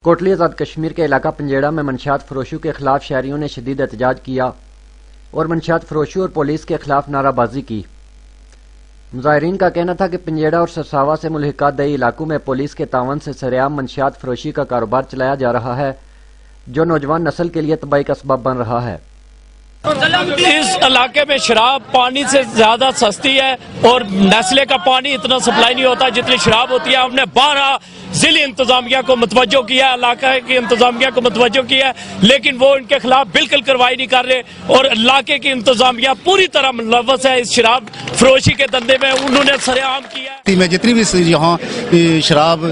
کوٹلی آزاد کشمیر کے علاقہ پنجیڑا میں منشیات فروشوں کے خلاف شہریوں نے شدید احتجاج کیا اور منشیات فروشوں اور پولیس کے خلاف نعرہ بازی کی۔ مظاہرین کا کہنا تھا کہ پنجیڑا اور سرساوا سے ملحقہ دیہی علاقوں میں پولیس کے تعاون سے سرعام منشیات فروشی کا کاروبار چلایا جا رہا ہے جو نوجوان نسل کے لیے تباہی کا سبب بن رہا ہے۔ اس علاقے میں شراب پانی سے زیادہ سستی ہے اور نیسلے کا پانی اتنا سپلائی نہیں ہوتا جتنی شراب ہوتی ہے۔ ہم نے 12 ضلعی انتظامیہ کو متوجہ کیا، علاقہ کی انتظامیہ کو متوجہ کیا، لیکن وہ ان کے خلاف بالکل کارروائی نہیں کر رہے اور علاقے کی انتظامیہ پوری طرح ملوث ہے اس شراب فروشی کے دھندے میں، انہوں نے سر عام کیا ہے۔ میں جتنی بھی یہاں شراب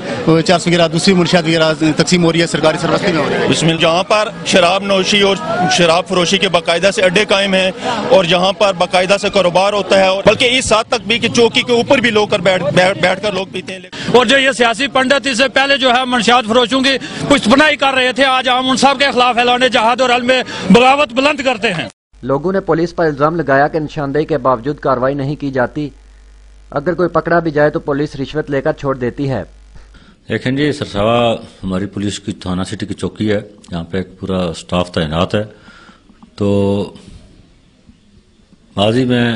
چرس وغیرہ دوسری منشیات وغیرہ تقسیم ہو رہی ہے سرکاری سربستی میں ہو رہی ہے، اس میں جہاں پر شراب نوشی اور شراب فروشی کے باقاعدہ سے اڈے قائم ہیں اور جہاں پر باقاعدہ سے کاروبار ہوتا ہے، بلکہ اس حد تک بھی کہ چوکی کے اوپر بھی لوگ بیٹھ کر لوگ پیتے ہیں۔ اور جو یہ سیاسی پنڈت اس سے پہلے جو ہے منشیات فروشوں کی پشت پناہی کر رہے تھے، آج ہم ان سب کے خلاف اعلان جہاد اور علم بغاوت بلند کرتے ہیں۔ لوگوں نے پولیس پر الزام لگایا کہ نشاندہی کے باوجود کارروائی نہیں کی جاتی، اگر کوئی پکڑا بھی جائے تو پولیس رشوت لے کر چھوڑ دیتی ہے۔ دیکھیں جی، سرساوا ہماری پولیس کی تھانہ سٹی کی چوکی ہے، یہاں پہ ایک پورا سٹاف تعینات ہے۔ تو ماضی میں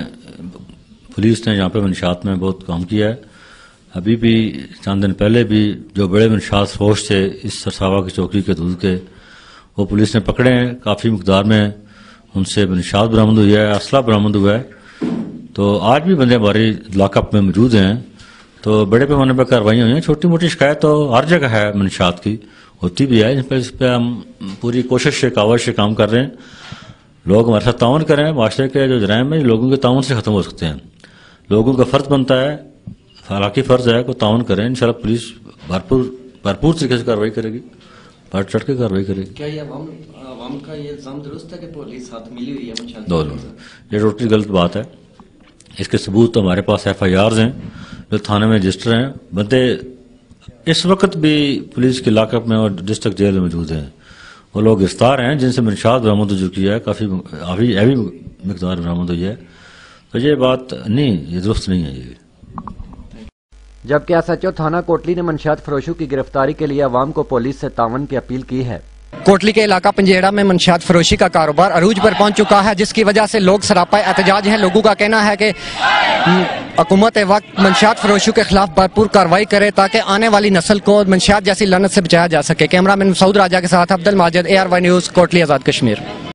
پولیس نے یہاں پہ منشیات میں بہت کام کیا ہے، ابھی بھی چند دن پہلے بھی جو بڑے منشیات فروش تھے اس سرساوا کی چوکی کے دودھ کے، وہ پولیس نے پکڑے ہیں، کافی مقدار میں ان سے منشیات برآمد ہوئی ہے، اسلحہ برآمد ہوا ہے۔ تو آج بھی بندے ہماری لاک اپ میں موجود ہیں، تو بڑے پیمانے پر کارروائیاں ہوئی ہیں۔ چھوٹی موٹی شکایت تو ہر جگہ ہے، منشیات کی ہوتی بھی ہے، اس پہ ہم پوری کوشش سے کاوش سے کام کر رہے ہیں۔ لوگ ہمارے ساتھ تعاون کریں، معاشرے کے جو جرائم ہیں لوگوں کے تعاون سے ختم ہو سکتے ہیں۔ لوگوں کا فرض بنتا ہے، حالانکہ فرض ہے کو تعاون کریں، انشاءاللہ پولیس بھرپور طریقے سے کارروائی کرے گی، بڑھ چڑھ کے کارروائی کرے گی۔ کیا یہ عوام کا یہ الزام درست ہے کہ پولیس ہاتھ ملی ہوئی ہے؟ یہ ٹوٹلی غلط بات ہے۔ اس کے ثبوت تو ہمارے پاس FIRs ہیں جو تھانے میں رجسٹر ہیں۔ بندے اس وقت بھی پولیس کے لاک اپ میں اور ڈسٹرکٹ جیل میں موجود ہیں، وہ لوگ گرفتار ہیں جن سے منشیات برآمد ہو چکی ہے، کافی ہیوی مقدار برآمد ہوئی ہے۔ تو یہ بات نہیں، یہ درست نہیں ہے۔ یہ جبکہ SHO تھانہ کوٹلی نے منشیات فروشوں کی گرفتاری کے لیے عوام کو پولیس سے تعاون کی اپیل کی ہے۔ کوٹلی کے علاقہ پنجیڑا میں منشیات فروشی کا کاروبار عروج پر پہنچ چکا ہے، جس کی وجہ سے لوگ سراپا احتجاج ہیں۔ لوگوں کا کہنا ہے کہ حکومت وقت منشیات فروشوں کے خلاف بھرپور کارروائی کرے تاکہ آنے والی نسل کو منشیات جیسی لعنت سے بچایا جا سکے۔ کیمرہ مین مسعود راجہ کے ساتھ عبد الماجد، ARY نیوز، کوٹلی آزاد کشمیر۔